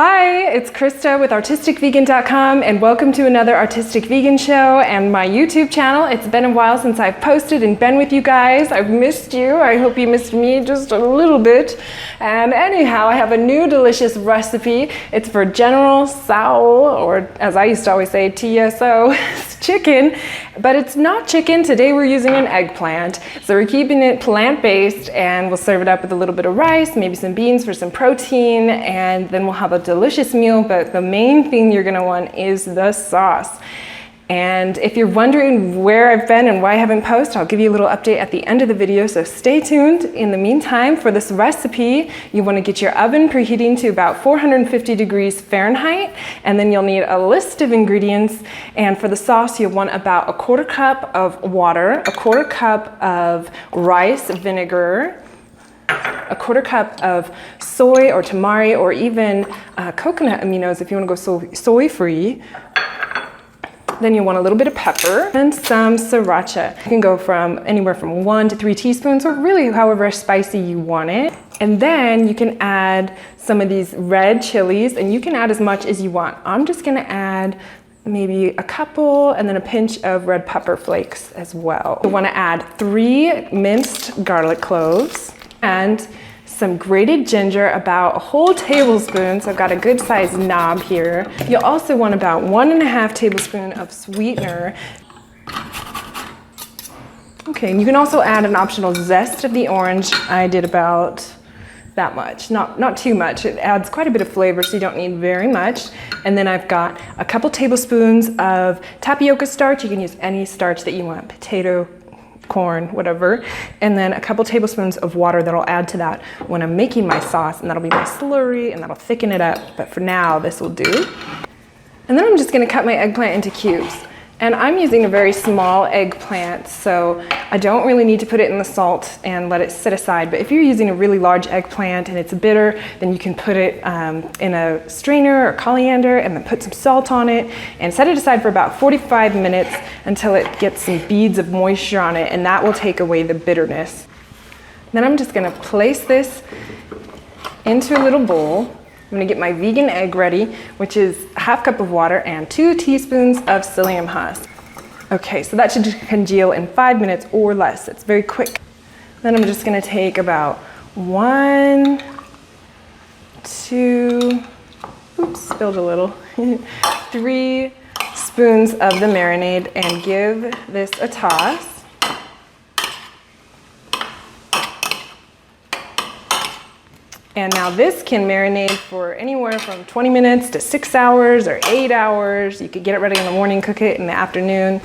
Hi, it's Christa with ArtisticVegan.com and welcome to another Artistic Vegan show and my YouTube channel. It's been a while since I've posted and been with you guys. I've missed you. I hope you missed me just a little bit. And anyhow, I have a new delicious recipe. It's for General Tso, or as I used to always say, TSO, chicken. But it's not chicken. Today we're using an eggplant. So we're keeping it plant-based and we'll serve it up with a little bit of rice, maybe some beans for some protein, and then we'll have a delicious meal. But the main thing you're gonna want is the sauce. And if you're wondering where I've been and why I haven't posted, I'll give you a little update at the end of the video, so stay tuned. In the meantime, for this recipe, you want to get your oven preheating to about 450 degrees Fahrenheit, and then you'll need a list of ingredients. And for the sauce, you'll want about a 1/4 cup of water, a 1/4 cup of rice vinegar, a 1/4 cup of soy or tamari or even coconut aminos if you want to go soy-free. Then you want a little bit of pepper and some sriracha. You can go from anywhere from 1 to 3 teaspoons, or really however spicy you want it. And then you can add some of these red chilies, and you can add as much as you want. I'm just gonna add maybe a couple and then a pinch of red pepper flakes as well. You wanna add 3 minced garlic cloves and some grated ginger, about a whole tablespoon, so I've got a good sized knob here. You'll also want about 1½ tablespoon of sweetener. Okay, and you can also add an optional zest of the orange. I did about that much, not too much. It adds quite a bit of flavor, so you don't need very much. And then I've got a couple tablespoons of tapioca starch. You can use any starch that you want, potato, corn, whatever, and then a couple tablespoons of water that I'll add to that when I'm making my sauce, and that'll be my slurry and that'll thicken it up, but for now this will do. And then I'm just going to cut my eggplant into cubes, and I'm using a very small eggplant, so I don't really need to put it in the salt and let it sit aside. But if you're using a really large eggplant and it's bitter, then you can put it in a strainer or colander and then put some salt on it and set it aside for about 45 minutes until it gets some beads of moisture on it, and that will take away the bitterness. Then I'm just gonna place this into a little bowl. I'm gonna get my vegan egg ready, which is a 1/2 cup of water and 2 teaspoons of psyllium husk. Okay, so that should congeal in 5 minutes or less. It's very quick. Then I'm just gonna take about 1, 2, oops, spilled a little, 3 spoons of the marinade and give this a toss. And now this can marinate for anywhere from 20 minutes to 6 hours or 8 hours. You could get it ready in the morning, cook it in the afternoon.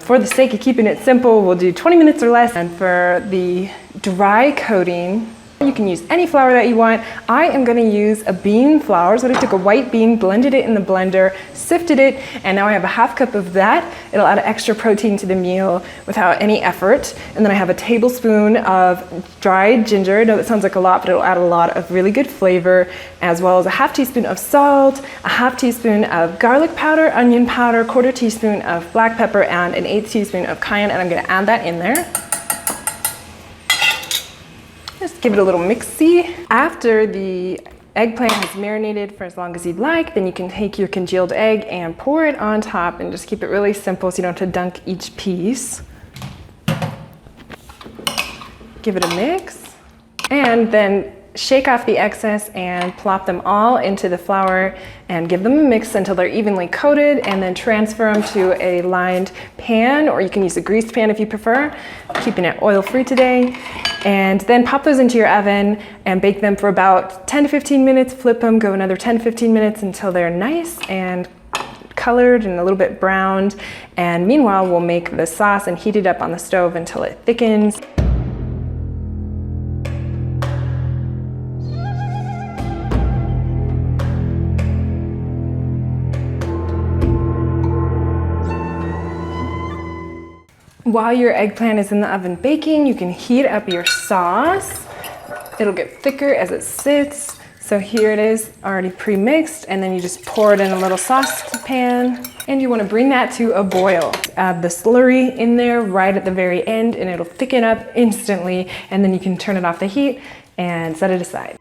For the sake of keeping it simple, we'll do 20 minutes or less. And for the dry coating, you can use any flour that you want. I am gonna use a bean flour. So I took a white bean, blended it in the blender, sifted it, and now I have a 1/2 cup of that. It'll add extra protein to the meal without any effort. And then I have a tablespoon of dried ginger. I know that sounds like a lot, but it'll add a lot of really good flavor, as well as a 1/2 teaspoon of salt, a 1/2 teaspoon of garlic powder, onion powder, 1/4 teaspoon of black pepper, and an 1/8 teaspoon of cayenne, and I'm gonna add that in there. Just give it a little mix-y. After the eggplant has marinated for as long as you'd like, then you can take your congealed egg and pour it on top, and just keep it really simple so you don't have to dunk each piece. Give it a mix, and then shake off the excess and plop them all into the flour and give them a mix until they're evenly coated, and then transfer them to a lined pan, or you can use a greased pan if you prefer, keeping it oil-free today. And then pop those into your oven and bake them for about 10 to 15 minutes, flip them, go another 10 to 15 minutes until they're nice and colored and a little bit browned. And meanwhile, we'll make the sauce and heat it up on the stove until it thickens. While your eggplant is in the oven baking, you can heat up your sauce. It'll get thicker as it sits. So here it is, already pre-mixed, and then you just pour it in a little saucepan, and you want to bring that to a boil. Add the slurry in there right at the very end, and it'll thicken up instantly, and then you can turn it off the heat and set it aside.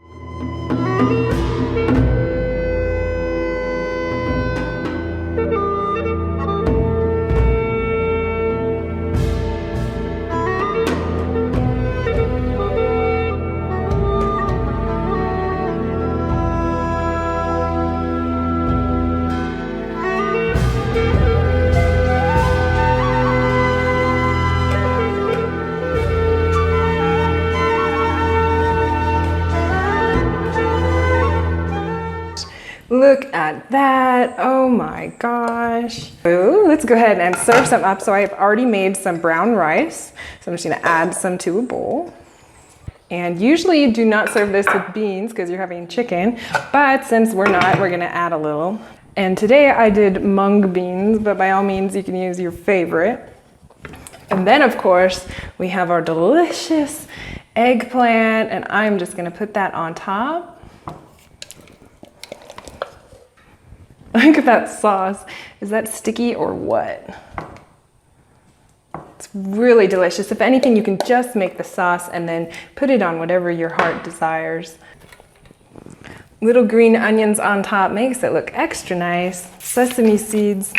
Look at that. Oh my gosh. Ooh, let's go ahead and serve some up. So I've already made some brown rice. So I'm just gonna add some to a bowl. And usually you do not serve this with beans because you're having chicken, but since we're not, we're gonna add a little. And today I did mung beans, but by all means you can use your favorite. And then of course, we have our delicious eggplant, and I'm just gonna put that on top. Look at that sauce. Is that sticky or what? It's really delicious. If anything, you can just make the sauce and then put it on whatever your heart desires. Little green onions on top makes it look extra nice. Sesame seeds.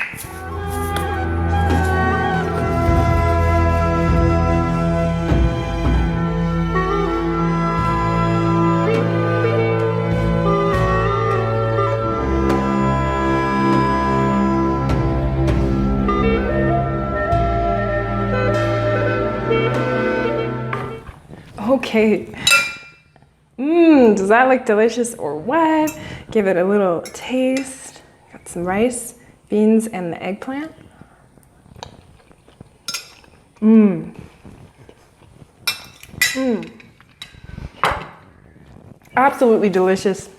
Okay. Does that look delicious or what? Give it a little taste. Got some rice, beans, and the eggplant. Absolutely delicious.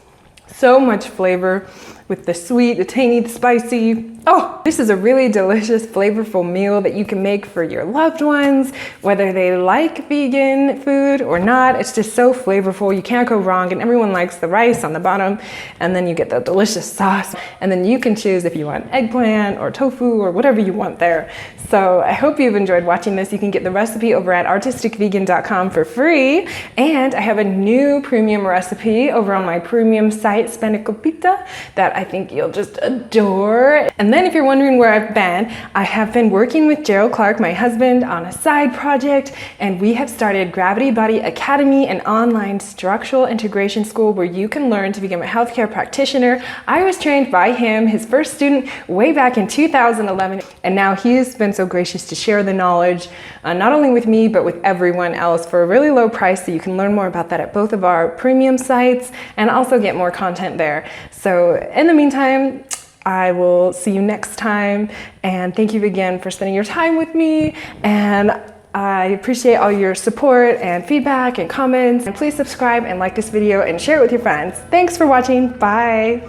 So much flavor with the sweet, the tangy, the spicy. Oh, this is a really delicious, flavorful meal that you can make for your loved ones, whether they like vegan food or not. It's just so flavorful. You can't go wrong, and everyone likes the rice on the bottom, and then you get the delicious sauce, and then you can choose if you want eggplant or tofu or whatever you want there. So I hope you've enjoyed watching this. You can get the recipe over at artisticvegan.com for free, and I have a new premium recipe over on my premium site, Spanakopita, that I think you'll just adore. And then if you're wondering where I have been working with Gerald Clark, my husband, on a side project, and we have started Gravity Body Academy, an online structural integration school where you can learn to become a healthcare practitioner. I was trained by him, his first student, way back in 2011, and now he's been so gracious to share the knowledge, not only with me, but with everyone else for a really low price. So you can learn more about that at both of our premium sites and also get more content there. So in the meantime, I will see you next time, and thank you again for spending your time with me, and I appreciate all your support and feedback and comments, and please subscribe and like this video and share it with your friends. Thanks for watching. Bye.